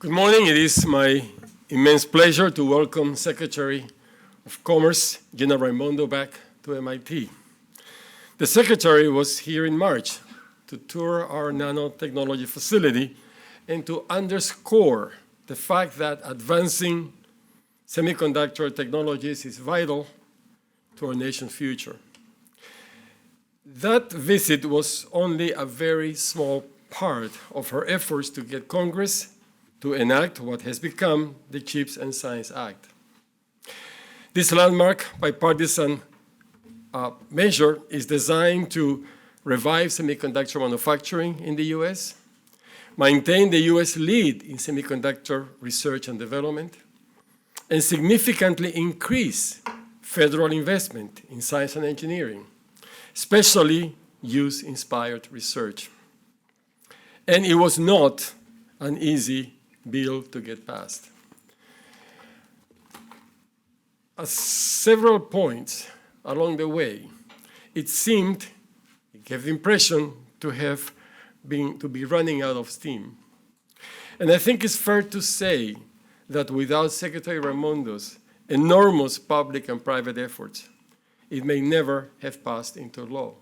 Good morning. It is my immense pleasure to welcome Secretary of Commerce Gina Raimondo back to MIT. The Secretary was here in March to tour our nanotechnology facility and to underscore the fact that advancing semiconductor technologies is vital to our nation's future. That visit was only a very small part of her efforts to get Congress to enact what has become the CHIPS and Science Act. This landmark bipartisan measure is designed to revive semiconductor manufacturing in the U.S., maintain the U.S. lead in semiconductor research and development, and significantly increase federal investment in science and engineering, especially use-inspired research. And it was not an easy bill to get passed. At several points along the way, it gave the impression to be running out of steam. And I think it's fair to say that without Secretary Raimondo's enormous public and private efforts, it may never have passed into law.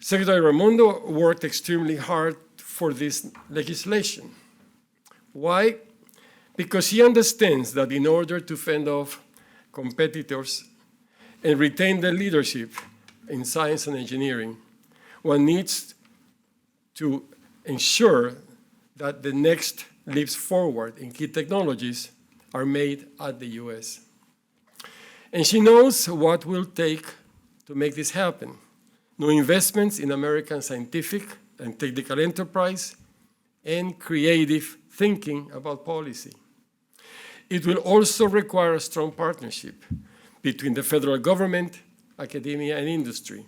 Secretary Raimondo worked extremely hard for this legislation. Why? Because he understands that in order to fend off competitors and retain their leadership in science and engineering, one needs to ensure that the next leaps forward in key technologies are made at the US. And she knows what will take to make this happen. New investments in American scientific and technical enterprise and creative thinking about policy. It will also require a strong partnership between the federal government, academia, and industry.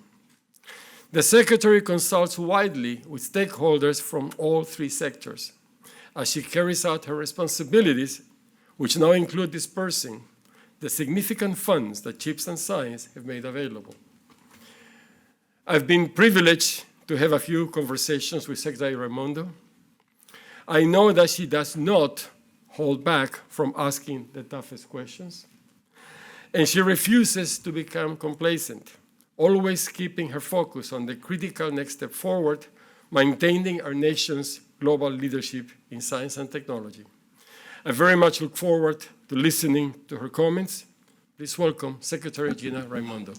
The Secretary consults widely with stakeholders from all three sectors as she carries out her responsibilities, which now include dispersing the significant funds that CHIPS and Science have made available. I've been privileged to have a few conversations with Secretary Raimondo. I know that she does not hold back from asking the toughest questions, and she refuses to become complacent, always keeping her focus on the critical next step forward, maintaining our nation's global leadership in science and technology. I very much look forward to listening to her comments. Please welcome Secretary Gina Raimondo.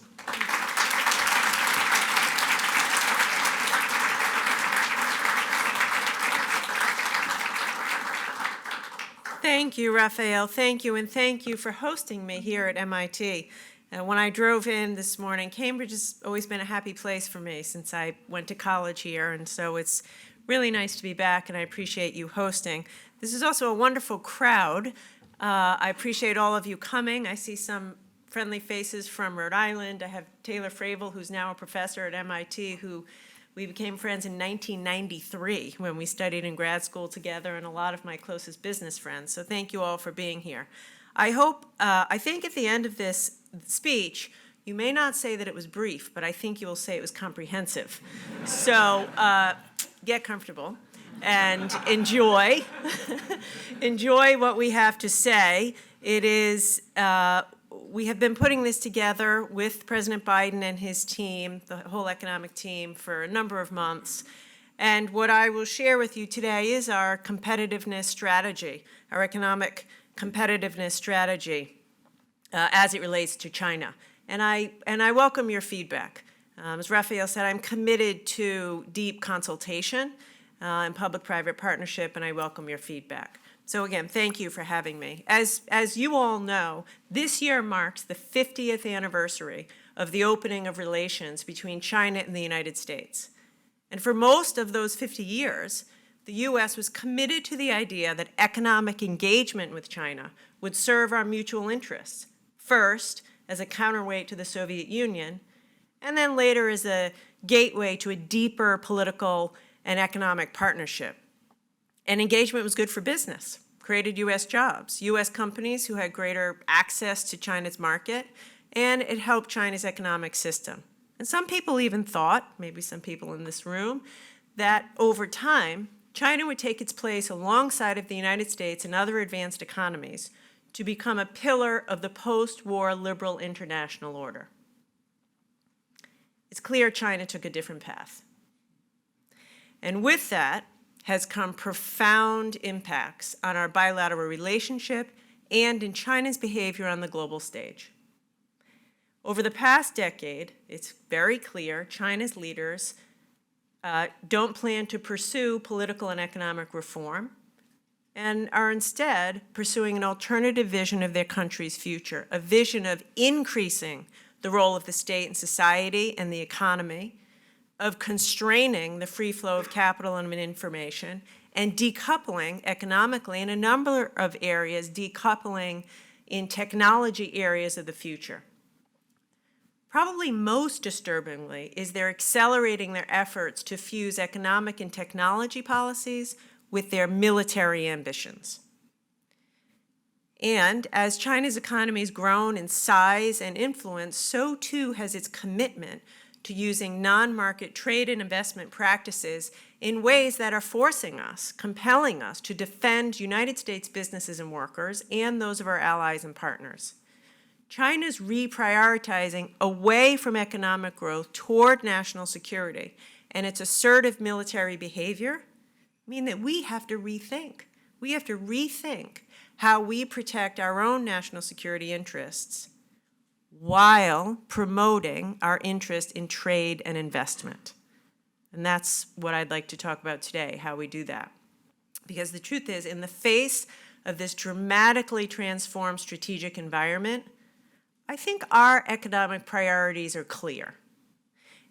Thank you, Raphael. Thank you, and thank you for hosting me here at MIT. When I drove in this morning, Cambridge has always been a happy place for me since I went to college here, and so it's really nice to be back, and I appreciate you hosting. This is also a wonderful crowd. I appreciate all of you coming. I see some friendly faces from Rhode Island. I have Taylor Fravel, who's now a professor at MIT, who we became friends in 1993 when we studied in grad school together, and a lot of my closest business friends. So thank you all for being here. I think at the end of this speech, you may not say that it was brief, but I think you will say it was comprehensive. So get comfortable and enjoy. Enjoy what we have to say. It is, we have been putting this together with President Biden and his team, the whole economic team, for a number of months. And what I will share with you today is our competitiveness strategy, our economic competitiveness strategy as it relates to China. And I welcome your feedback. As Raphael said, I'm committed to deep consultation and public-private partnership, and I welcome your feedback. So again, thank you for having me. As you all know, this year marks the 50th anniversary of the opening of relations between China and the United States. And for most of those 50 years, the U.S. was committed to the idea that economic engagement with China would serve our mutual interests, first as a counterweight to the Soviet Union, and then later as a gateway to a deeper political and economic partnership. And engagement was good for business, created U.S. jobs, U.S. companies who had greater access to China's market, and it helped China's economic system. And some people even thought, maybe some people in this room, that over time, China would take its place alongside of the United States and other advanced economies to become a pillar of the post-war liberal international order. It's clear China took a different path. And with that has come profound impacts on our bilateral relationship and in China's behavior on the global stage. Over the past decade, it's very clear China's leaders don't plan to pursue political and economic reform and are instead pursuing an alternative vision of their country's future, a vision of increasing the role of the state in society and the economy, of constraining the free flow of capital and information, and decoupling economically in a number of areas, decoupling in technology areas of the future. Probably most disturbingly is they're accelerating their efforts to fuse economic and technology policies with their military ambitions. And as China's economy has grown in size and influence, so too has its commitment to using non-market trade and investment practices in ways that are forcing us, compelling us to defend United States businesses and workers and those of our allies and partners. China's reprioritizing away from economic growth toward national security and its assertive military behavior mean that we have to rethink. We have to rethink how we protect our own national security interests while promoting our interest in trade and investment. And that's what I'd like to talk about today, how we do that. Because the truth is, in the face of this dramatically transformed strategic environment, I think our economic priorities are clear.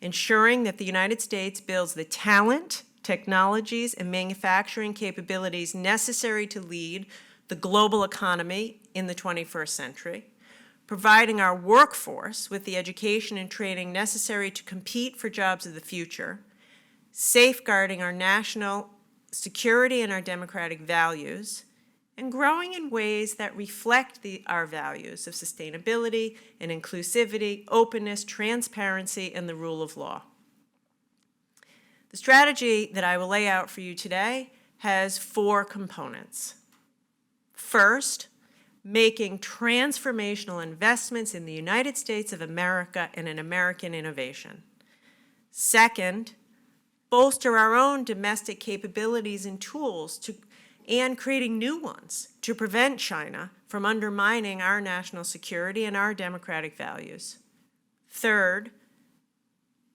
Ensuring that the United States builds the talent, technologies, and manufacturing capabilities necessary to lead the global economy in the 21st century, providing our workforce with the education and training necessary to compete for jobs of the future, safeguarding our national security and our democratic values, and growing in ways that reflect our values of sustainability and inclusivity, openness, transparency, and the rule of law. The strategy that I will lay out for you today has 4 components. First, making transformational investments in the United States of America and in American innovation. Second, bolster our own domestic capabilities and tools and creating new ones to prevent China from undermining our national security and our democratic values. Third,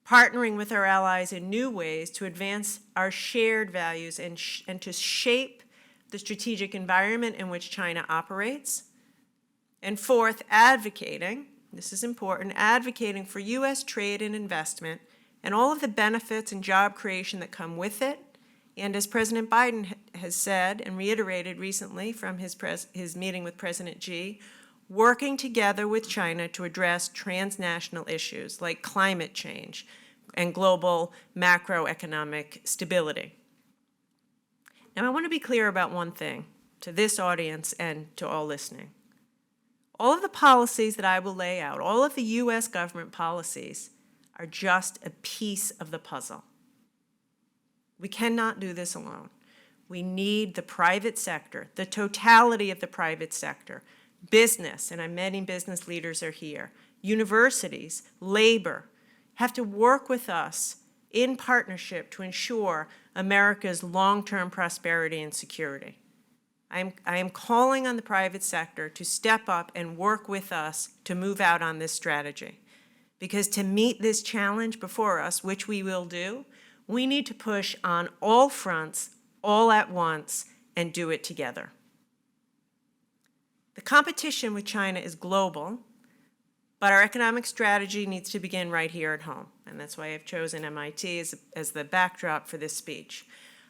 partnering with our allies in new ways to advance our shared values and to shape the strategic environment in which China operates. And fourth, advocating, this is important, advocating for U.S. trade and investment and all of the benefits and job creation that come with it. And as President Biden has said and reiterated recently from his meeting with President Xi, working together with China to address transnational issues like climate change and global macroeconomic stability. Now, I want to be clear about one thing to this audience and to all listening. All of the policies that I will lay out, all of the U.S. government policies, are just a piece of the puzzle. We cannot do this alone. We need the private sector, the totality of the private sector, business, and many business leaders are here, universities, labor, have to work with us in partnership to ensure America's long-term prosperity and security. I am calling on the private sector to step up and work with us to move out on this strategy. Because to meet this challenge before us, which we will do, we need to push on all fronts, all at once, and do it together. The competition with China is global, but our economic strategy needs to begin right here at home. And that's why I've chosen MIT as the backdrop for this speech.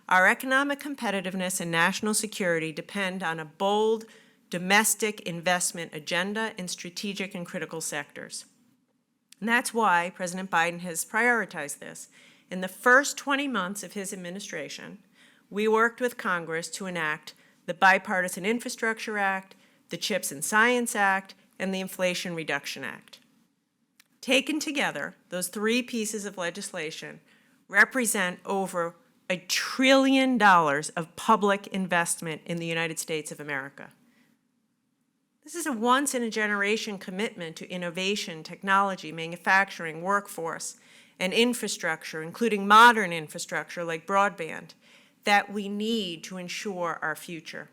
Our economic competitiveness and national security depend on a bold domestic investment agenda in strategic and critical sectors. And that's why President Biden has prioritized this. In the first 20 months of his administration, we worked with Congress to enact the Bipartisan Infrastructure Act, the CHIPS and Science Act, and the Inflation Reduction Act. Taken together, those 3 pieces of legislation represent over $1 trillion of public investment in the United States of America. This is a once-in-a-generation commitment to innovation, technology, manufacturing, workforce, and infrastructure, including modern infrastructure like broadband, that we need to ensure our future.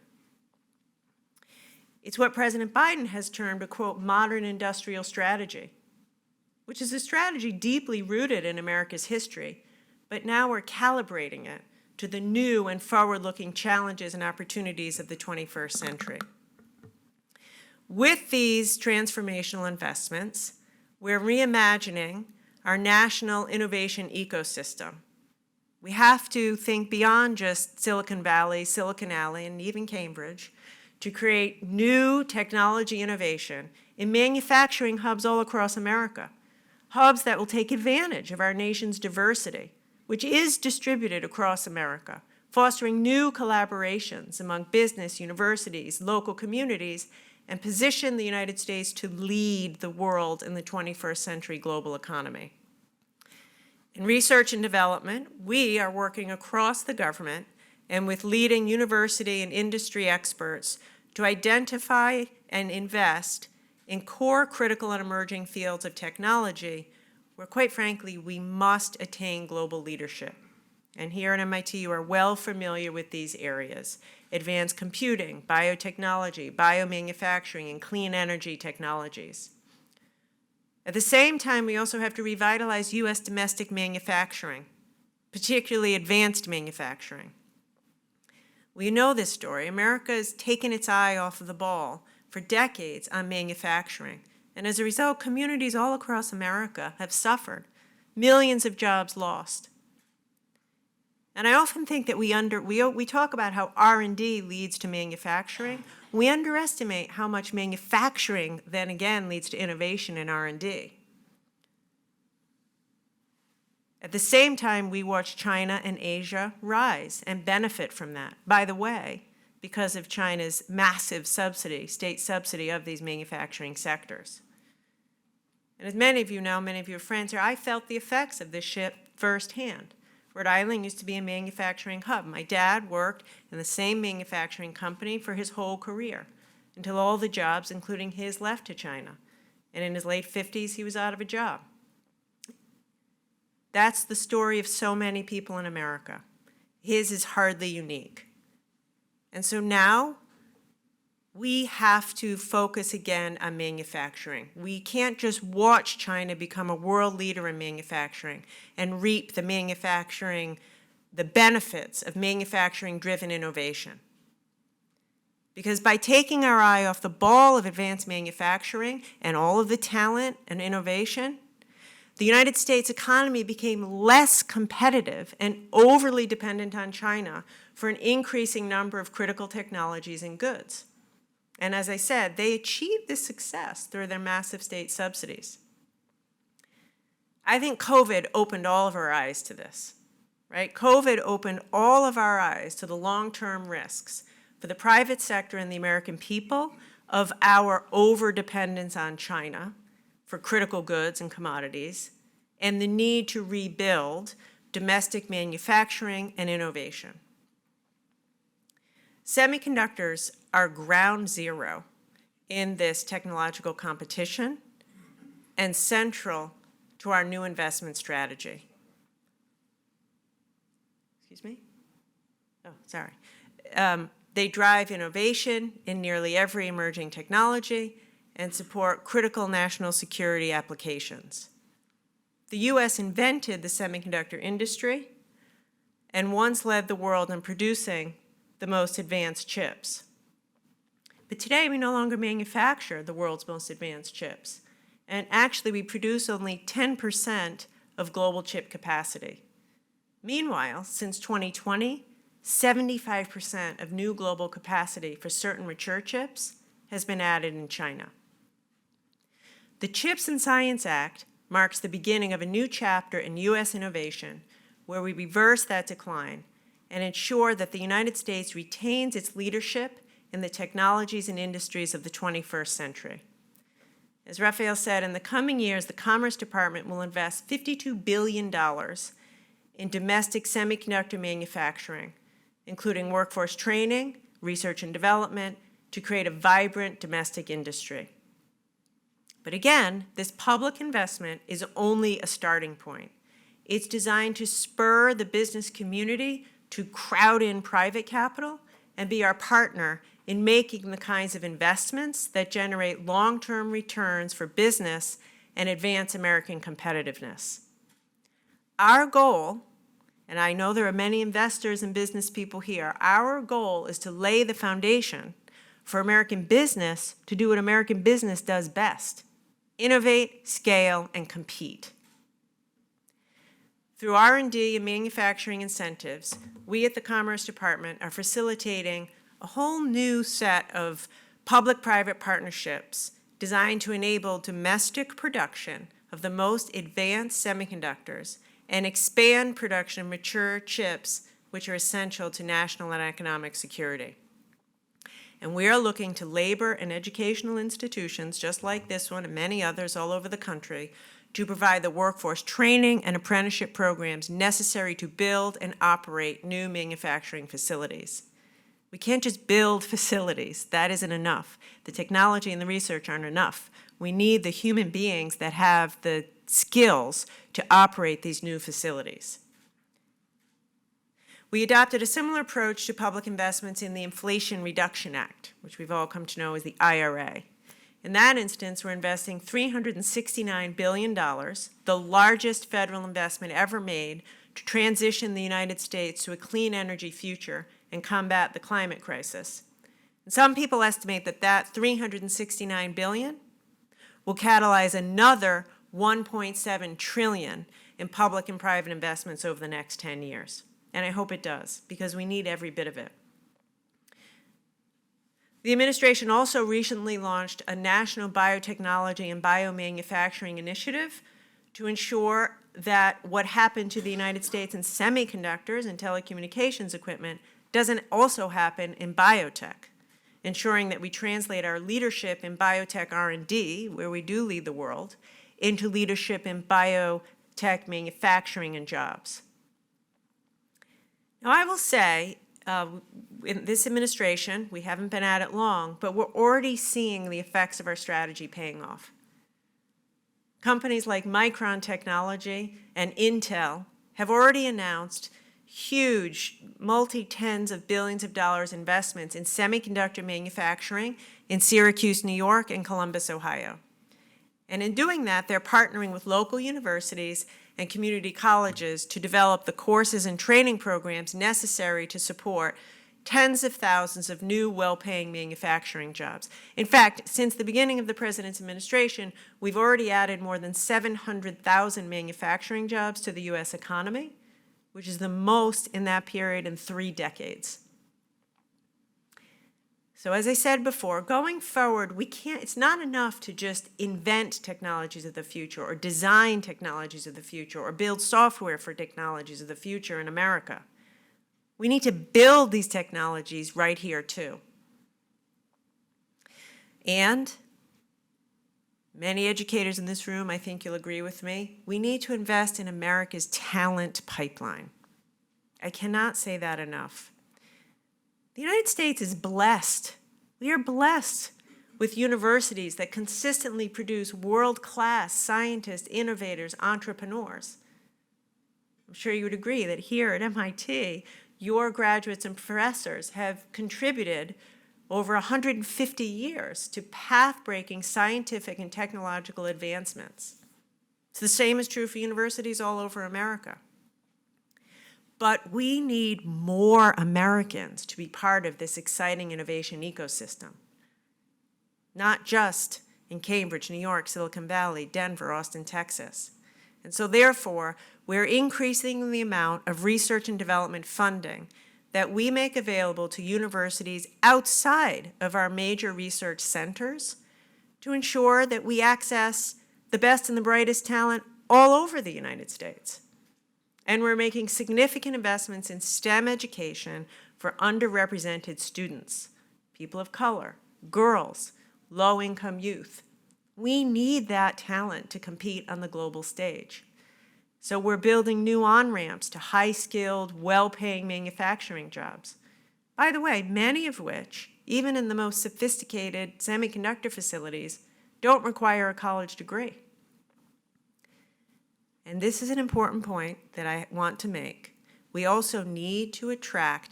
It's what President Biden has termed a, quote, modern industrial strategy, which is a strategy deeply rooted in America's history, but now we're calibrating it to the new and forward-looking challenges and opportunities of the 21st century. With these transformational investments, we're reimagining our national innovation ecosystem. We have to think beyond just Silicon Valley, Silicon Alley, and even Cambridge to create new technology innovation in manufacturing hubs all across America, hubs that will take advantage of our nation's diversity, which is distributed across America, fostering new collaborations among business, universities, local communities, and position the United States to lead the world in the 21st century global economy. In research and development, we are working across the government and with leading university and industry experts to identify and invest in core critical and emerging fields of technology where, quite frankly, we must attain global leadership. And here at MIT, you are well familiar with these areas: advanced computing, biotechnology, biomanufacturing, and clean energy technologies. At the same time, we also have to revitalize U.S. domestic manufacturing, particularly advanced manufacturing. We know this story. America has taken its eye off of the ball for decades on manufacturing. And as a result, communities all across America have suffered, millions of jobs lost. And I often think that we talk about how R&D leads to manufacturing. We underestimate how much manufacturing then again leads to innovation in R&D. At the same time, we watch China and Asia rise and benefit from that. By the way, because of China's massive subsidy, state subsidy of these manufacturing sectors. And as many of you know, many of your friends here, I felt the effects of this shift firsthand. Rhode Island used to be a manufacturing hub. My dad worked in the same manufacturing company for his whole career until all the jobs, including his, left to China. And in his late 50s, he was out of a job. That's the story of so many people in America. His is hardly unique. And so now we have to focus again on manufacturing. We can't just watch China become a world leader in manufacturing and reap the benefits of manufacturing-driven innovation. Because by taking our eye off the ball of advanced manufacturing and all of the talent and innovation, the United States economy became less competitive and overly dependent on China for an increasing number of critical technologies and goods. And as I said, they achieved this success through their massive state subsidies. I think COVID opened all of our eyes to this, right? COVID opened all of our eyes to the long-term risks for the private sector and the American people of our overdependence on China for critical goods and commodities, and the need to rebuild domestic manufacturing and innovation. Semiconductors are ground zero in this technological competition and central to our new investment strategy. Excuse me? Oh, sorry. They drive innovation in nearly every emerging technology and support critical national security applications. The U.S. invented the semiconductor industry and once led the world in producing the most advanced chips. But today we no longer manufacture the world's most advanced chips. And actually we produce only 10% of global chip capacity. Meanwhile, since 2020, 75% of new global capacity for certain mature chips has been added in China. The CHIPS and Science Act marks the beginning of a new chapter in U.S. innovation where we reverse that decline and ensure that the United States retains its leadership in the technologies and industries of the 21st century. As Raphael said, in the coming years, the Commerce Department will invest $52 billion in domestic semiconductor manufacturing, including workforce training, research and development, to create a vibrant domestic industry. But again, this public investment is only a starting point. It's designed to spur the business community to crowd in private capital and be our partner in making the kinds of investments that generate long-term returns for business and advance American competitiveness. Our goal, and I know there are many investors and business people here, our goal is to lay the foundation for American business to do what American business does best: innovate, scale, and compete. Through R&D and manufacturing incentives, we at the Commerce Department are facilitating a whole new set of public-private partnerships designed to enable domestic production of the most advanced semiconductors and expand production of mature chips, which are essential to national and economic security. And we are looking to labor and educational institutions, just like this one and many others all over the country, to provide the workforce training and apprenticeship programs necessary to build and operate new manufacturing facilities. We can't just build facilities. That isn't enough. The technology and the research aren't enough. We need the human beings that have the skills to operate these new facilities. We adopted a similar approach to public investments in the Inflation Reduction Act, which we've all come to know as the IRA. In that instance, we're investing $369 billion, the largest federal investment ever made, to transition the United States to a clean energy future and combat the climate crisis. And some people estimate that that $369 billion will catalyze another $1.7 trillion in public and private investments over the next 10 years. And I hope it does, because we need every bit of it. The administration also recently launched a national biotechnology and biomanufacturing initiative to ensure that what happened to the United States in semiconductors and telecommunications equipment doesn't also happen in biotech, ensuring that we translate our leadership in biotech R&D, where we do lead the world, into leadership in biotech manufacturing and jobs. Now, I will say, in this administration, we haven't been at it long, but we're already seeing the effects of our strategy paying off. Companies like Micron Technology and Intel have already announced huge multi-tens of billions of dollars investments in semiconductor manufacturing in Syracuse, New York, and Columbus, Ohio. And in doing that, they're partnering with local universities and community colleges to develop the courses and training programs necessary to support tens of thousands of new, well-paying manufacturing jobs. In fact, since the beginning of the president's administration, we've already added more than 700,000 manufacturing jobs to the U.S. economy, which is the most in that period in 3 decades. So as I said before, going forward, it's not enough to just invent technologies of the future or design technologies of the future or build software for technologies of the future in America. We need to build these technologies right here too. And many educators in this room, I think you'll agree with me, we need to invest in America's talent pipeline. I cannot say that enough. The United States is blessed. We are blessed with universities that consistently produce world-class scientists, innovators, entrepreneurs. I'm sure you would agree that here at MIT, your graduates and professors have contributed over 150 years to path-breaking scientific and technological advancements. The same is true for universities all over America. But we need more Americans to be part of this exciting innovation ecosystem. Not just in Cambridge, New York, Silicon Valley, Denver, Austin, Texas. And so therefore, we're increasing the amount of research and development funding that we make available to universities outside of our major research centers to ensure that we access the best and the brightest talent all over the United States. And we're making significant investments in STEM education for underrepresented students, people of color, girls, low-income youth. We need that talent to compete on the global stage. So we're building new on-ramps to high-skilled, well-paying manufacturing jobs. By the way, many of which, even in the most sophisticated semiconductor facilities, don't require a college degree. And this is an important point that I want to make. We also need to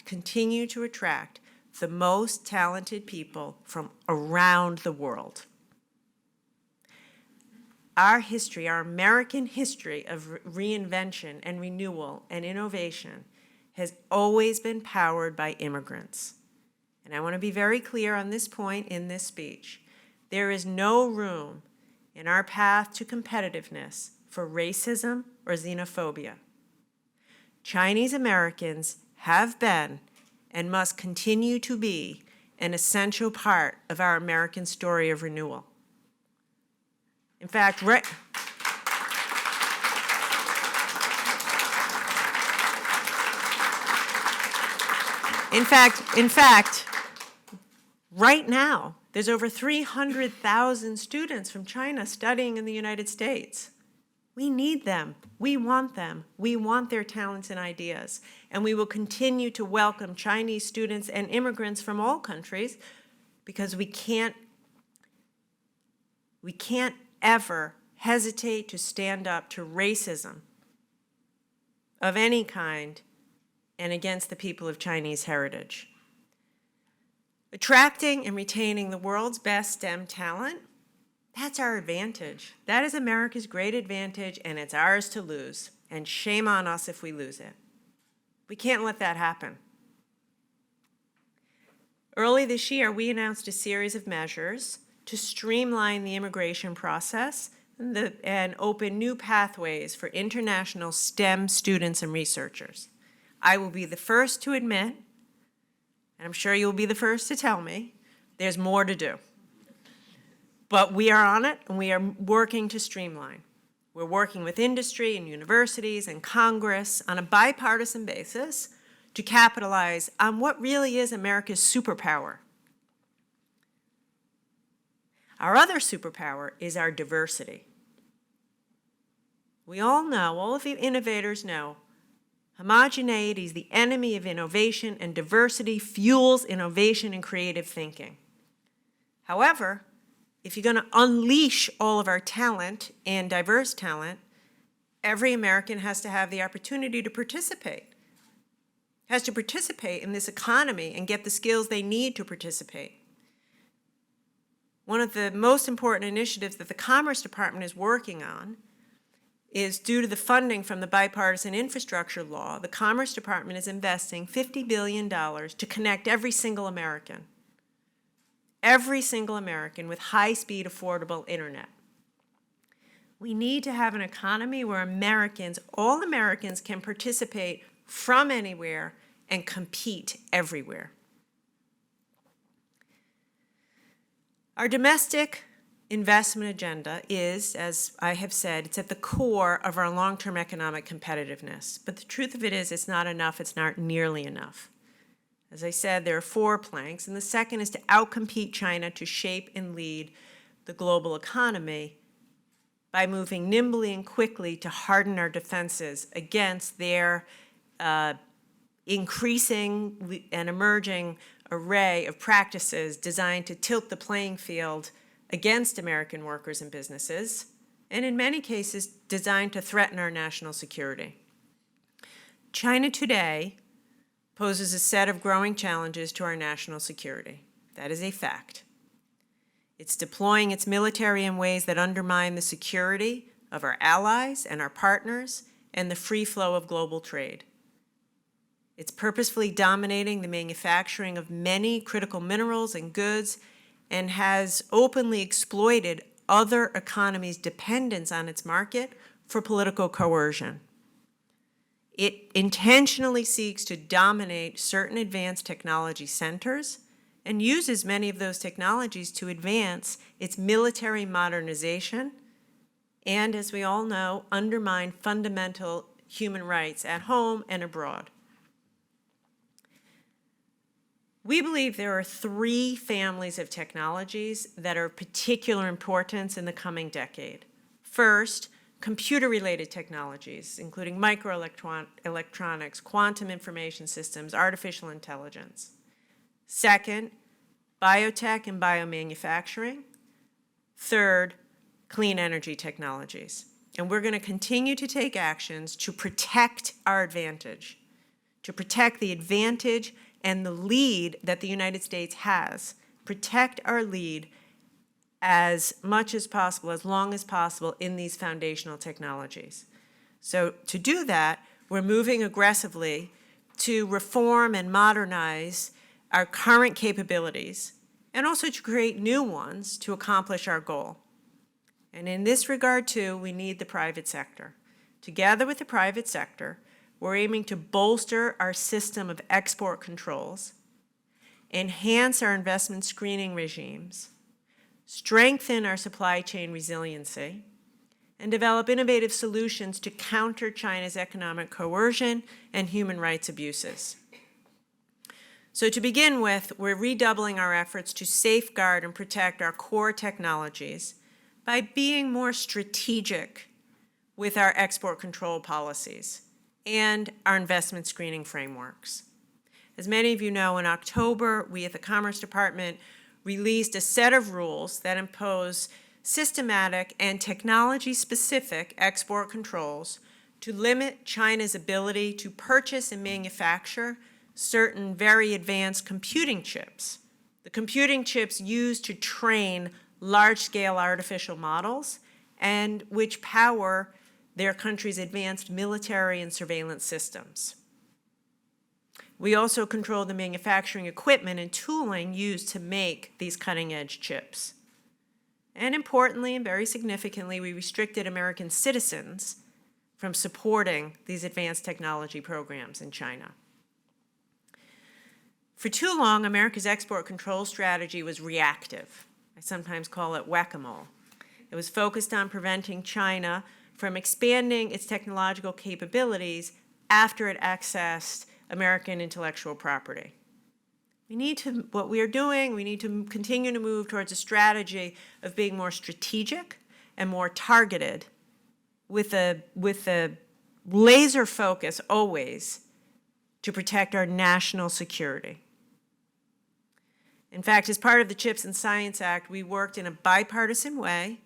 continue to attract the most talented people from around the world. Our history, our American history of reinvention and renewal and innovation has always been powered by immigrants. And I want to be very clear on this point in this speech. There is no room in our path to competitiveness for racism or xenophobia. Chinese Americans have been and must continue to be an essential part of our American story of renewal. In fact, right now, there's over 300,000 students from China studying in the United States. We need them. We want them. We want their talents and ideas. And we will continue to welcome Chinese students and immigrants from all countries because we can't ever hesitate to stand up to racism of any kind and against the people of Chinese heritage. Attracting and retaining the world's best STEM talent, that's our advantage. That is America's great advantage, and it's ours to lose. And shame on us if we lose it. We can't let that happen. Early this year, we announced a series of measures to streamline the immigration process and open new pathways for international STEM students and researchers. I will be the first to admit, and I'm sure you'll be the first to tell me, there's more to do. But we are on it, and we are working to streamline. We're working with industry and universities and Congress on a bipartisan basis to capitalize on what really is America's superpower. Our other superpower is our diversity. We all know, all of the innovators know, homogeneity is the enemy of innovation, and diversity fuels innovation and creative thinking. However, if you're going to unleash all of our talent and diverse talent, every American has to have the opportunity to participate, has to participate in this economy and get the skills they need to participate. One of the most important initiatives that the Commerce Department is working on is due to the funding from the bipartisan infrastructure law. The Commerce Department is investing $50 billion to connect every single American with high-speed, affordable internet. We need to have an economy where all Americans can participate from anywhere and compete everywhere. Our domestic investment agenda is, as I have said, it's at the core of our long-term economic competitiveness. But the truth of it is, it's not enough. It's not nearly enough. As I said, there are 4 planks, and the second is to outcompete China to shape and lead the global economy by moving nimbly and quickly to harden our defenses against their increasing and emerging array of practices designed to tilt the playing field against American workers and businesses, and in many cases designed to threaten our national security. China today poses a set of growing challenges to our national security. That is a fact. It's deploying its military in ways that undermine the security of our allies and our partners and the free flow of global trade. It's purposefully dominating the manufacturing of many critical minerals and goods and has openly exploited other economies' dependence on its market for political coercion. It intentionally seeks to dominate certain advanced technology centers and uses many of those technologies to advance its military modernization and, as we all know, undermine fundamental human rights at home and abroad. We believe there are 3 families of technologies that are of particular importance in the coming decade. First, computer-related technologies, including microelectronics, quantum information systems, artificial intelligence. Second, biotech and biomanufacturing. Third, clean energy technologies. And we're going to continue to take actions to protect our advantage, to protect the advantage and the lead that the United States has. Protect our lead as much as possible, as long as possible in these foundational technologies. So to do that, we're moving aggressively to reform and modernize our current capabilities and also to create new ones to accomplish our goal. And in this regard, too, we need the private sector. Together with the private sector, we're aiming to bolster our system of export controls, enhance our investment screening regimes, strengthen our supply chain resiliency, and develop innovative solutions to counter China's economic coercion and human rights abuses. So to begin with, we're redoubling our efforts to safeguard and protect our core technologies by being more strategic with our export control policies and our investment screening frameworks. As many of you know, in October, we at the Commerce Department released a set of rules that impose systematic and technology-specific export controls to limit China's ability to purchase and manufacture certain very advanced computing chips. The computing chips used to train large-scale artificial models and which power their country's advanced military and surveillance systems. We also control the manufacturing equipment and tooling used to make these cutting-edge chips. And importantly and very significantly, we restricted American citizens from supporting these advanced technology programs in China. For too long, America's export control strategy was reactive. I sometimes call it whack-a-mole. It was focused on preventing China from expanding its technological capabilities after it accessed American intellectual property. We need to continue to move towards a strategy of being more strategic and more targeted with a laser focus always to protect our national security. In fact, as part of the CHIPS and Science Act, we worked in a bipartisan way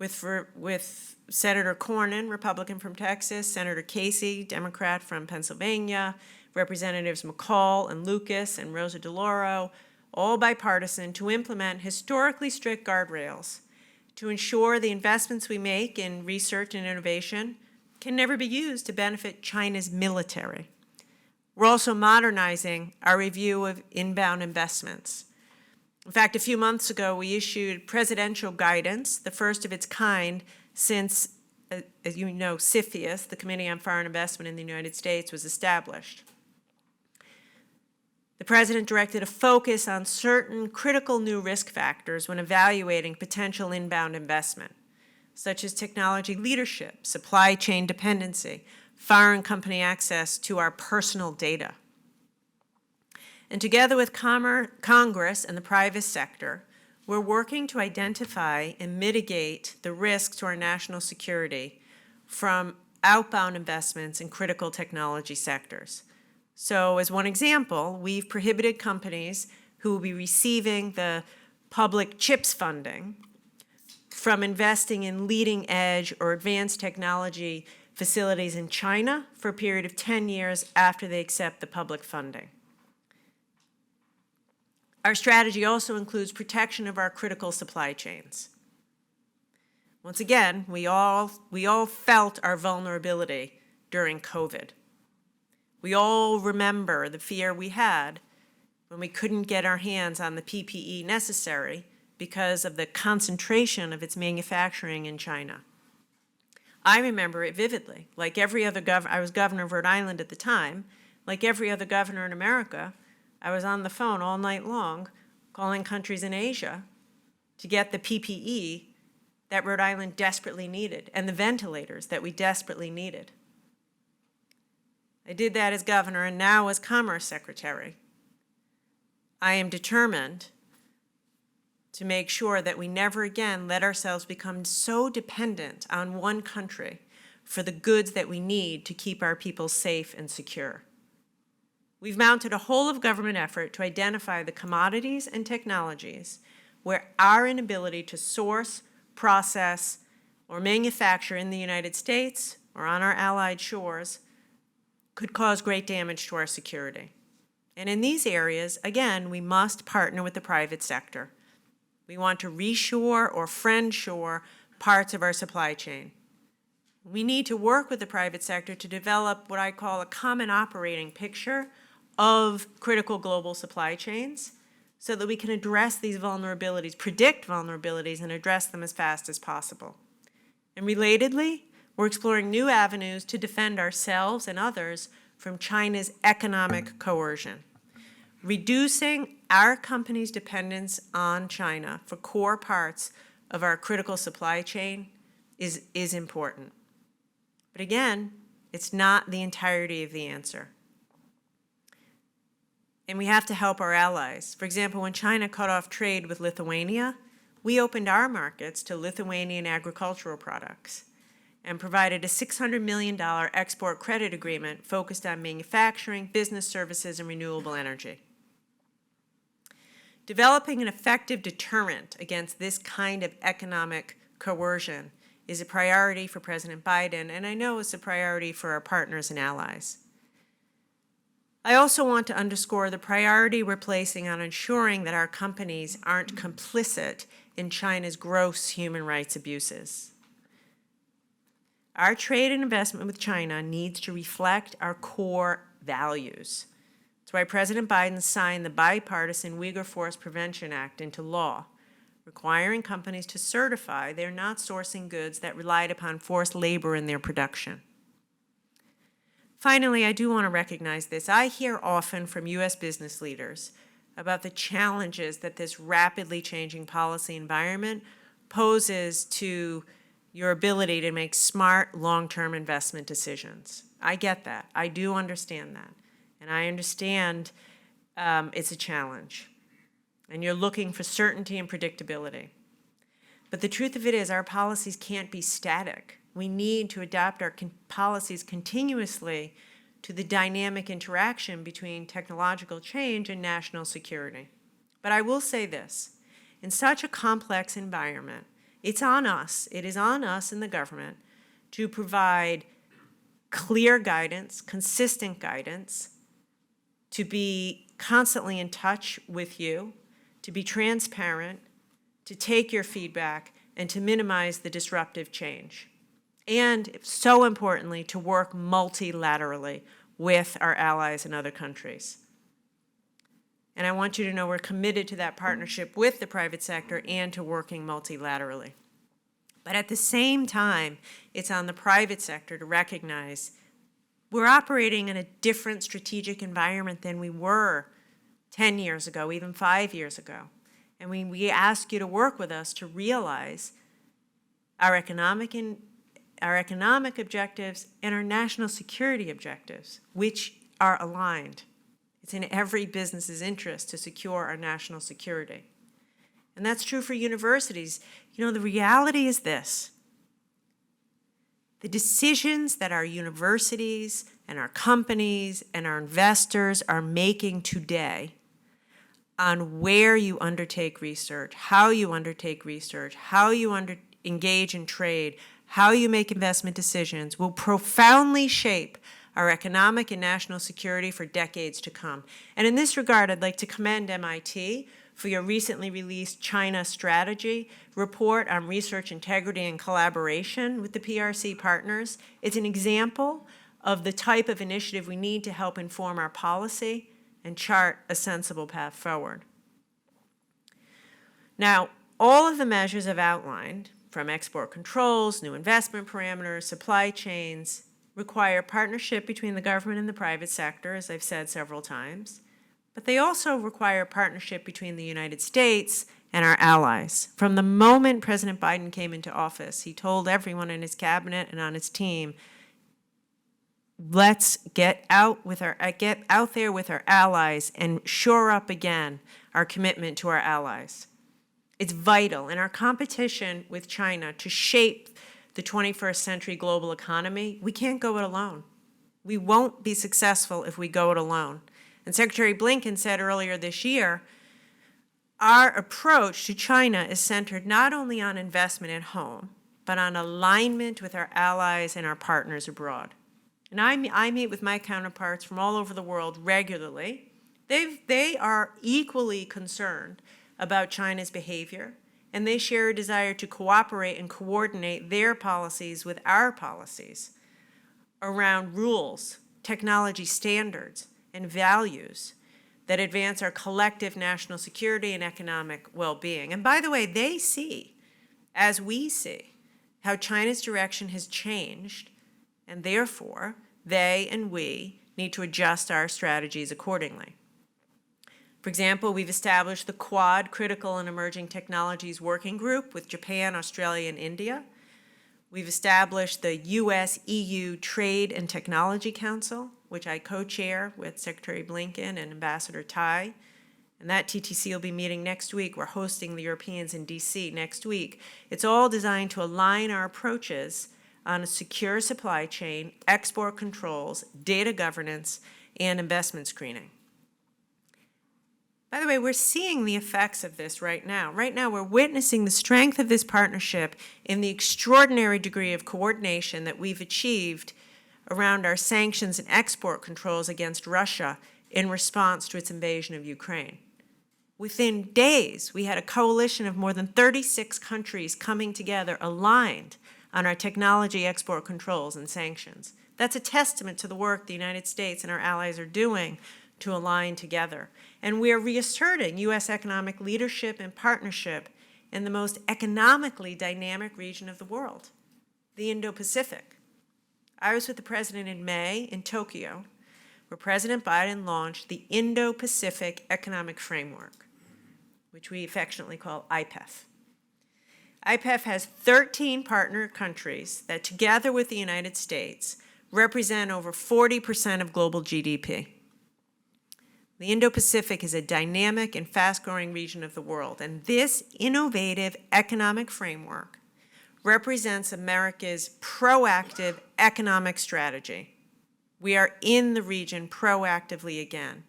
with Senator Cornyn, Republican from Texas, Senator Casey, Democrat from Pennsylvania, Representatives McCall and Lucas and Rosa DeLauro, all bipartisan, to implement historically strict guardrails to ensure the investments we make in research and innovation can never be used to benefit China's military. We're also modernizing our review of inbound investments. In fact, a few months ago, we issued presidential guidance, the first of its kind since, as you know, CFIUS, the Committee on Foreign Investment in the United States, was established. The president directed a focus on certain critical new risk factors when evaluating potential inbound investment, such as technology leadership, supply chain dependency, foreign company access to our personal data. And together with Congress and the private sector, we're working to identify and mitigate the risks to our national security from outbound investments in critical technology sectors. So as one example, we've prohibited companies who will be receiving the public CHIPS funding from investing in leading edge or advanced technology facilities in China for a period of 10 years after they accept the public funding. Our strategy also includes protection of our critical supply chains. Once again, we all felt our vulnerability during COVID. We all remember the fear we had when we couldn't get our hands on the PPE necessary because of the concentration of its manufacturing in China. I remember it vividly. Like every other I was governor of Rhode Island at the time. Like every other governor in America, I was on the phone all night long calling countries in Asia to get the PPE that Rhode Island desperately needed and the ventilators that we desperately needed. I did that as governor and now as Commerce Secretary. I am determined to make sure that we never again let ourselves become so dependent on one country for the goods that we need to keep our people safe and secure. We've mounted a whole-of-government effort to identify the commodities and technologies where our inability to source, process, or manufacture in the United States or on our allied shores could cause great damage to our security. And in these areas, again, we must partner with the private sector. We want to reshore or friendshore parts of our supply chain. We need to work with the private sector to develop what I call a common operating picture of critical global supply chains so that we can address these vulnerabilities, predict vulnerabilities, and address them as fast as possible. And relatedly, we're exploring new avenues to defend ourselves and others from China's economic coercion. Reducing our company's dependence on China for core parts of our critical supply chain is important. But again, it's not the entirety of the answer. And we have to help our allies. For example, when China cut off trade with Lithuania, we opened our markets to Lithuanian agricultural products and provided a $600 million export credit agreement focused on manufacturing, business services, and renewable energy. Developing an effective deterrent against this kind of economic coercion is a priority for President Biden, and I know it's a priority for our partners and allies. I also want to underscore the priority we're placing on ensuring that our companies aren't complicit in China's gross human rights abuses. Our trade and investment with China needs to reflect our core values. That's why President Biden signed the bipartisan Uyghur Forced Prevention Act into law, requiring companies to certify they're not sourcing goods that relied upon forced labor in their production. Finally, I do want to recognize this. I hear often from U.S. business leaders about the challenges that this rapidly changing policy environment poses to your ability to make smart, long-term investment decisions. I get that. I do understand that. And I understand it's a challenge. And you're looking for certainty and predictability. But the truth of it is our policies can't be static. We need to adapt our policies continuously to the dynamic interaction between technological change and national security. But I will say this, in such a complex environment, it is on us in the government to provide clear guidance, consistent guidance, to be constantly in touch with you, to be transparent, to take your feedback, and to minimize the disruptive change. And so importantly, to work multilaterally with our allies and other countries. And I want you to know we're committed to that partnership with the private sector and to working multilaterally. But at the same time, it's on the private sector to recognize we're operating in a different strategic environment than we were 10 years ago, even 5 years ago. And we ask you to work with us to realize our economic objectives and our national security objectives, which are aligned. It's in every business's interest to secure our national security. And that's true for universities. You know, the reality is this. The decisions that our universities and our companies and our investors are making today on where you undertake research, how you undertake research, how you engage in trade, how you make investment decisions will profoundly shape our economic and national security for decades to come. And in this regard, I'd like to commend MIT for your recently released China Strategy report on research integrity and collaboration with the PRC partners. It's an example of the type of initiative we need to help inform our policy and chart a sensible path forward. Now, all of the measures I've outlined, from export controls, new investment parameters, supply chains, require partnership between the government and the private sector, as I've said several times. But they also require partnership between the United States and our allies. From the moment President Biden came into office, he told everyone in his cabinet and on his team, let's get out there with our allies and shore up again our commitment to our allies. It's vital in our competition with China to shape the 21st century global economy. We can't go it alone. We won't be successful if we go it alone. And Secretary Blinken said earlier this year, our approach to China is centered not only on investment at home, but on alignment with our allies and our partners abroad. And I meet with my counterparts from all over the world regularly. They are equally concerned about China's behavior, and they share a desire to cooperate and coordinate their policies with our policies around rules, technology standards, and values that advance our collective national security and economic well-being. And by the way, they see, as we see, how China's direction has changed, and therefore, they and we need to adjust our strategies accordingly. For example, we've established the Quad Critical and Emerging Technologies Working Group with Japan, Australia, and India. We've established the US-EU Trade and Technology Council, which I co-chair with Secretary Blinken and Ambassador Tai. And that TTC will be meeting next week. We're hosting the Europeans in DC next week. It's all designed to align our approaches on a secure supply chain, export controls, data governance, and investment screening. By the way, we're seeing the effects of this right now. Right now, we're witnessing the strength of this partnership in the extraordinary degree of coordination that we've achieved around our sanctions and export controls against Russia in response to its invasion of Ukraine. Within days, we had a coalition of more than 36 countries coming together, aligned on our technology export controls and sanctions. That's a testament to the work the United States and our allies are doing to align together. And we are reasserting U.S. economic leadership and partnership in the most economically dynamic region of the world, the Indo-Pacific. I was with the president in May in Tokyo, where President Biden launched the Indo-Pacific Economic Framework, which we affectionately call IPEF. IPEF has 13 partner countries that, together with the United States, represent over 40% of global GDP. The Indo-Pacific is a dynamic and fast-growing region of the world, and this innovative economic framework represents America's proactive economic strategy. We are in the region proactively again,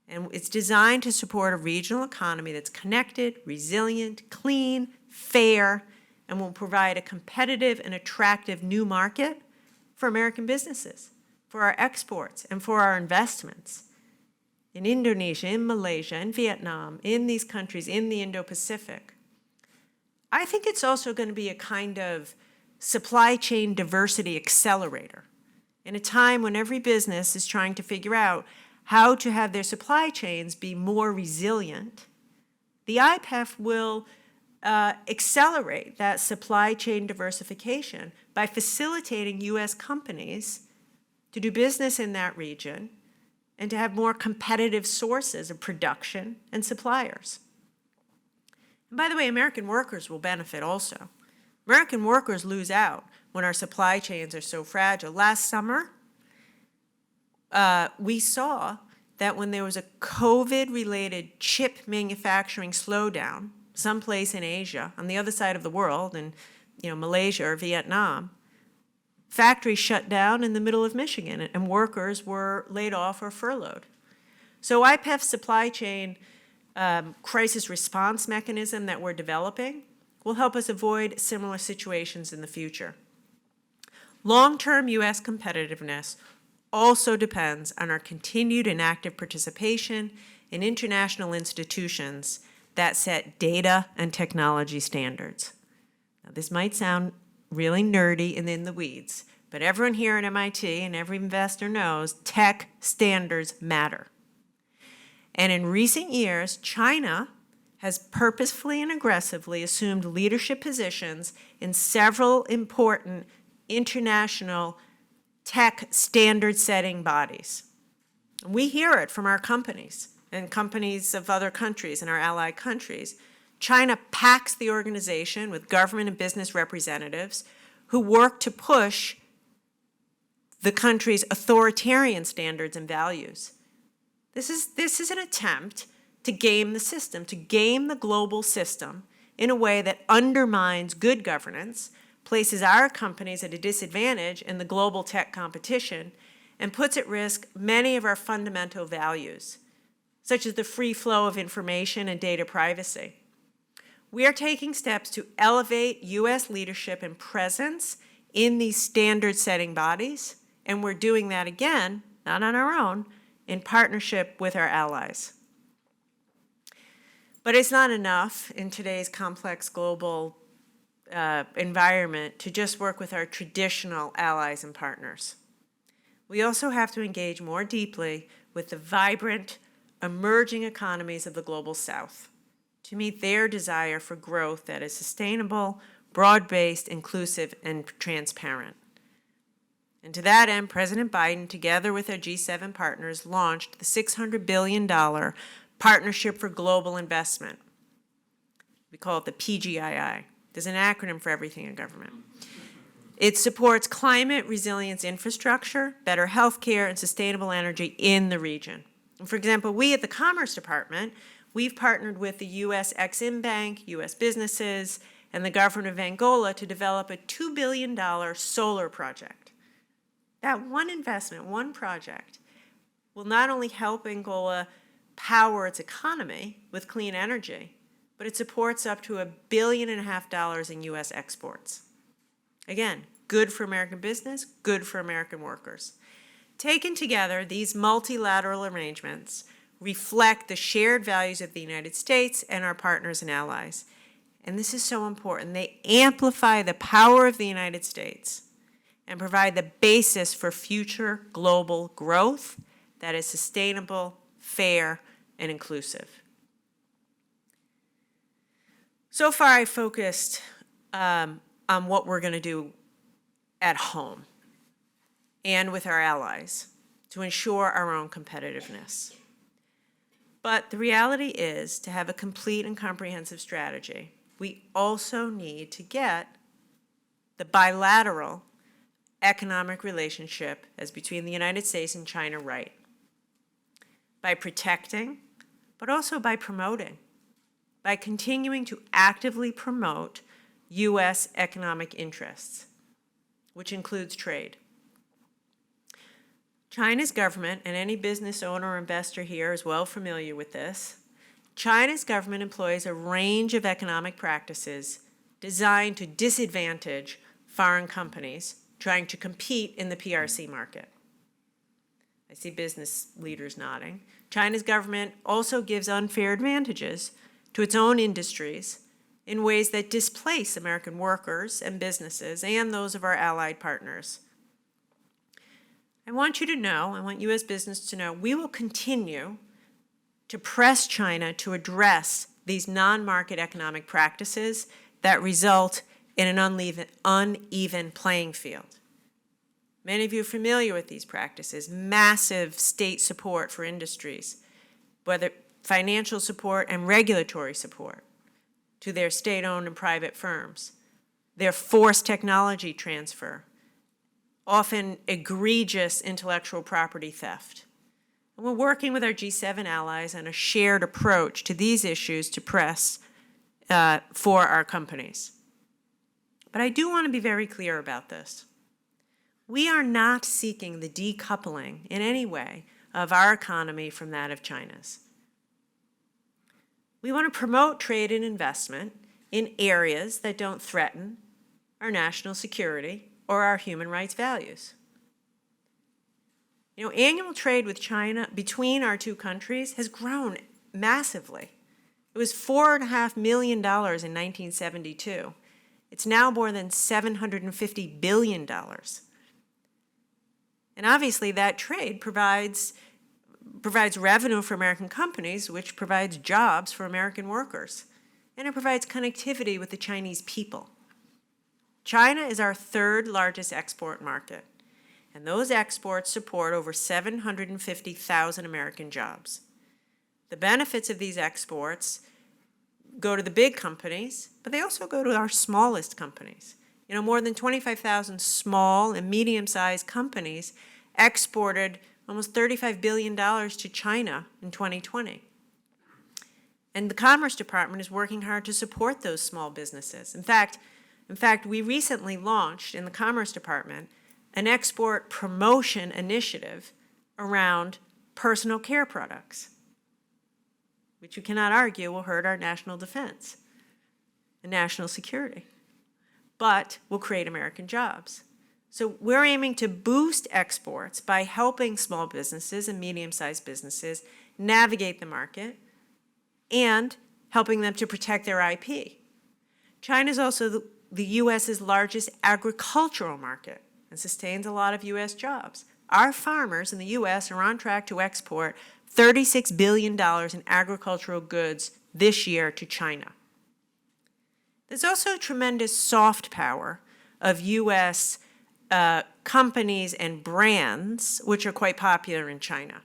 and it's designed to support a regional economy that's connected, resilient, clean, fair, and will provide a competitive and attractive new market for American businesses, for our exports, and for our investments. In Indonesia, in Malaysia, in Vietnam, in these countries, in the Indo-Pacific. I think it's also going to be a kind of supply chain diversity accelerator. In a time when every business is trying to figure out how to have their supply chains be more resilient, the IPEF will accelerate that supply chain diversification by facilitating U.S. companies to do business in that region and to have more competitive sources of production and suppliers. And by the way, American workers will benefit also. American workers lose out when our supply chains are so fragile. Last summer, we saw that when there was a COVID-related chip manufacturing slowdown, someplace in Asia, on the other side of the world, in Malaysia or Vietnam, factories shut down in the middle of Michigan, and workers were laid off or furloughed. So IPEF's supply chain crisis response mechanism that we're developing will help us avoid similar situations in the future. Long-term U.S. competitiveness also depends on our continued and active participation in international institutions that set data and technology standards. Now, this might sound really nerdy and in the weeds, but everyone here at MIT and every investor knows tech standards matter. And in recent years, China has purposefully and aggressively assumed leadership positions in several important international tech standard-setting bodies. We hear it from our companies and companies of other countries and our allied countries. China packs the organization with government and business representatives who work to push the country's authoritarian standards and values. This is an attempt to game the system, to game the global system in a way that undermines good governance, places our companies at a disadvantage in the global tech competition, and puts at risk many of our fundamental values, such as the free flow of information and data privacy. We are taking steps to elevate U.S. leadership and presence in these standard-setting bodies, and we're doing that again, not on our own, in partnership with our allies. But it's not enough in today's complex global environment to just work with our traditional allies and partners. We also have to engage more deeply with the vibrant, emerging economies of the global South to meet their desire for growth that is sustainable, broad-based, inclusive, and transparent. And to that end, President Biden, together with our G7 partners, launched the $600 billion Partnership for Global Investment. We call it the PGII. There's an acronym for everything in government. It supports climate resilience infrastructure, better health care, and sustainable energy in the region. And for example, we at the Commerce Department, we've partnered with the U.S. Exim Bank, U.S. businesses, and the government of Angola to develop a $2 billion solar project. That one investment, one project, will not only help Angola power its economy with clean energy, but it supports up to $1.5 billion in U.S. exports. Again, good for American business, good for American workers. Taken together, these multilateral arrangements reflect the shared values of the United States and our partners and allies. And this is so important. They amplify the power of the United States and provide the basis for future global growth that is sustainable, fair, and inclusive. So far, I focused on what we're going to do at home and with our allies to ensure our own competitiveness. But the reality is, to have a complete and comprehensive strategy, we also need to get the bilateral economic relationship as between the United States and China right, by protecting, but also by promoting, by continuing to actively promote U.S. economic interests, which includes trade. China's government, and any business owner or investor here is well familiar with this, China's government employs a range of economic practices designed to disadvantage foreign companies trying to compete in the PRC market. I see business leaders nodding. China's government also gives unfair advantages to its own industries in ways that displace American workers and businesses and those of our allied partners. I want you to know, I want U.S. business to know, we will continue to press China to address these non-market economic practices that result in an uneven playing field. Many of you are familiar with these practices: massive state support for industries, whether financial support and regulatory support to their state-owned and private firms, their forced technology transfer, often egregious intellectual property theft. And we're working with our G7 allies on a shared approach to these issues to press for our companies. But I do want to be very clear about this. We are not seeking the decoupling in any way of our economy from that of China's. We want to promote trade and investment in areas that don't threaten our national security or our human rights values. You know, annual trade with China between our two countries has grown massively. It was $4.5 million in 1972. It's now more than $750 billion. And obviously that trade provides revenue for American companies, which provides jobs for American workers. And it provides connectivity with the Chinese people. China is our third largest export market, and those exports support over 750,000 American jobs. The benefits of these exports go to the big companies, but they also go to our smallest companies. You know, more than 25,000 small and medium-sized companies exported almost $35 billion to China in 2020. And the Commerce Department is working hard to support those small businesses. In fact, we recently launched in the Commerce Department an export promotion initiative around personal care products, which you cannot argue will hurt our national defense and national security, but will create American jobs. So we're aiming to boost exports by helping small businesses and medium-sized businesses navigate the market and helping them to protect their IP. China is also the U.S.'s largest agricultural market and sustains a lot of U.S. jobs. Our farmers in the U.S. are on track to export $36 billion in agricultural goods this year to China. There's also tremendous soft power of U.S. Companies and brands, which are quite popular in China.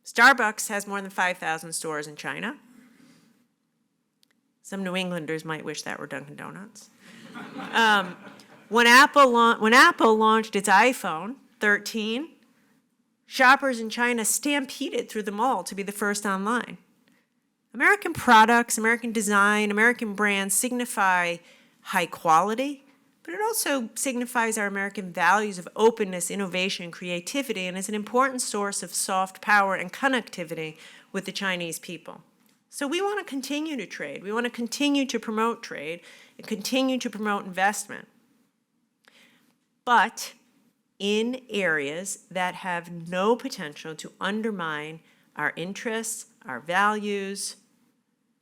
Starbucks has more than 5,000 stores in China. Some New Englanders might wish that were Dunkin' Donuts. When Apple launched its iPhone 13, shoppers in China stampeded through the mall to be the first online. American products, American design, American brands signify high quality, but it also signifies our American values of openness, innovation, creativity, and is an important source of soft power and connectivity with the Chinese people. So we want to continue to trade. We want to continue to promote trade and continue to promote investment. But in areas that have no potential to undermine our interests, our values,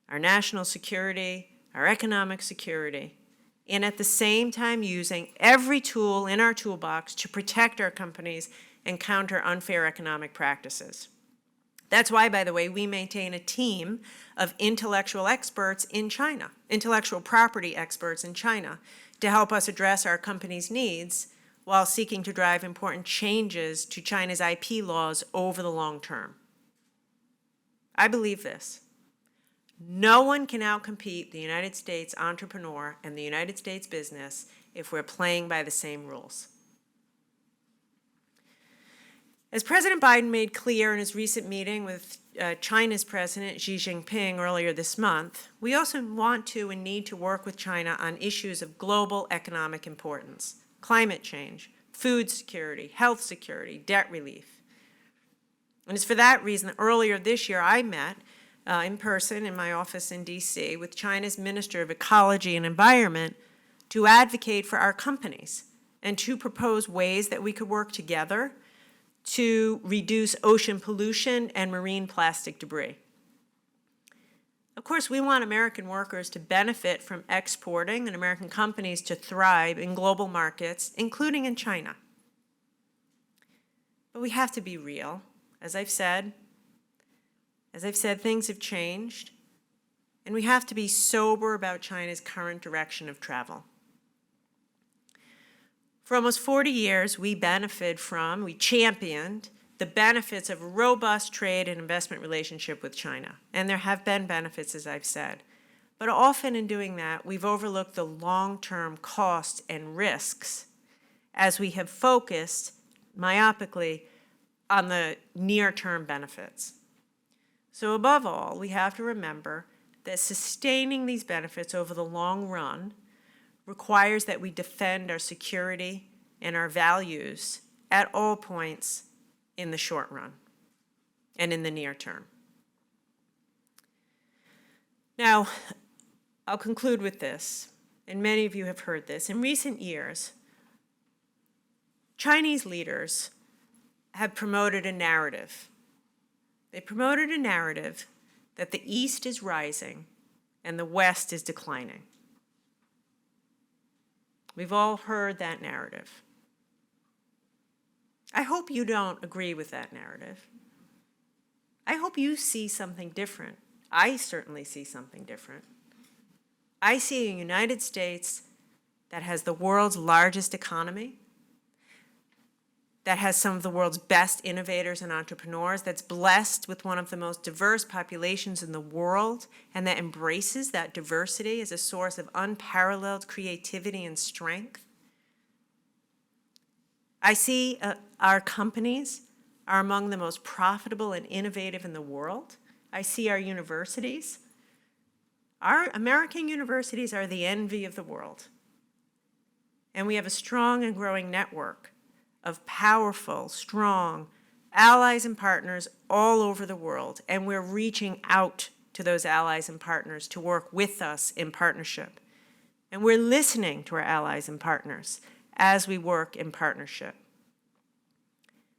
our national security, our economic security, and at the same time using every tool in our toolbox to protect our companies and counter unfair economic practices. That's why, by the way, we maintain a team of intellectual experts in China, intellectual property experts in China, to help us address our companies' needs while seeking to drive important changes to China's IP laws over the long term. I believe this. No one can outcompete the United States entrepreneur and the United States business if we're playing by the same rules. As President Biden made clear in his recent meeting with China's President Xi Jinping earlier this month, we also want to and need to work with China on issues of global economic importance: climate change, food security, health security, debt relief. And it's for that reason that earlier this year I met in person in my office in D.C. with China's Minister of Ecology and Environment to advocate for our companies and to propose ways that we could work together to reduce ocean pollution and marine plastic debris. Of course, we want American workers to benefit from exporting and American companies to thrive in global markets, including in China. But we have to be real. As I've said, things have changed, and we have to be sober about China's current direction of travel. For almost 40 years, we championed the benefits of a robust trade and investment relationship with China. And there have been benefits, as I've said. But often in doing that, we've overlooked the long-term costs and risks as we have focused myopically on the near-term benefits. So above all, we have to remember that sustaining these benefits over the long run requires that we defend our security and our values at all points in the short run and in the near term. Now, I'll conclude with this, and many of you have heard this. In recent years, Chinese leaders have promoted a narrative. They promoted a narrative that the East is rising and the West is declining. We've all heard that narrative. I hope you don't agree with that narrative. I hope you see something different. I certainly see something different. I see a United States that has the world's largest economy, that has some of the world's best innovators and entrepreneurs, that's blessed with one of the most diverse populations in the world, and that embraces that diversity as a source of unparalleled creativity and strength. I see our companies are among the most profitable and innovative in the world. I see our universities Our American universities are the envy of the world. And we have a strong and growing network of powerful, strong allies and partners all over the world. And we're reaching out to those allies and partners to work with us in partnership. And we're listening to our allies and partners as we work in partnership.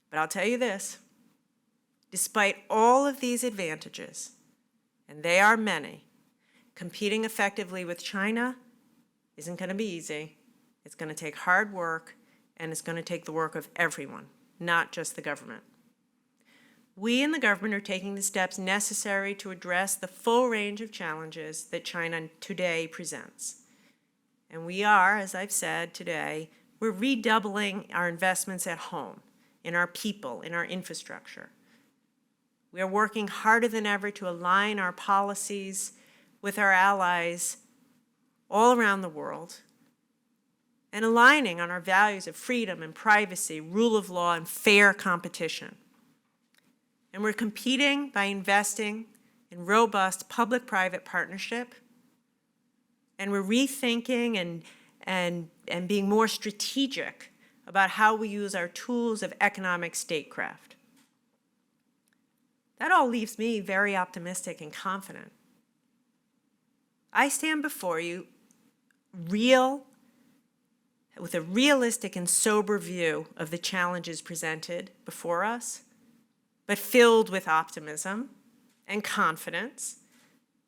But I'll tell you this, despite all of these advantages, and they are many, competing effectively with China isn't going to be easy. It's going to take hard work, and it's going to take the work of everyone, not just the government. We in the government are taking the steps necessary to address the full range of challenges that China today presents. And we are, as I've said today, we're redoubling our investments at home, in our people, in our infrastructure. We are working harder than ever to align our policies with our allies all around the world, and aligning on our values of freedom and privacy, rule of law, and fair competition. And we're competing by investing in robust public-private partnership, and we're rethinking and being more strategic about how we use our tools of economic statecraft. That all leaves me very optimistic and confident. I stand before you with a realistic and sober view of the challenges presented before us, but filled with optimism and confidence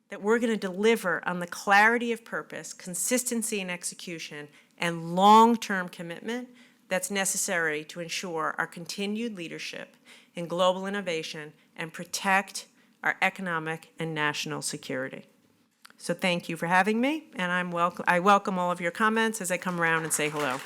that we're going to deliver on the clarity of purpose, consistency in execution, and long-term commitment that's necessary to ensure our continued leadership in global innovation and protect our economic and national security. So thank you for having me, and I welcome all of your comments as I come around and say hello.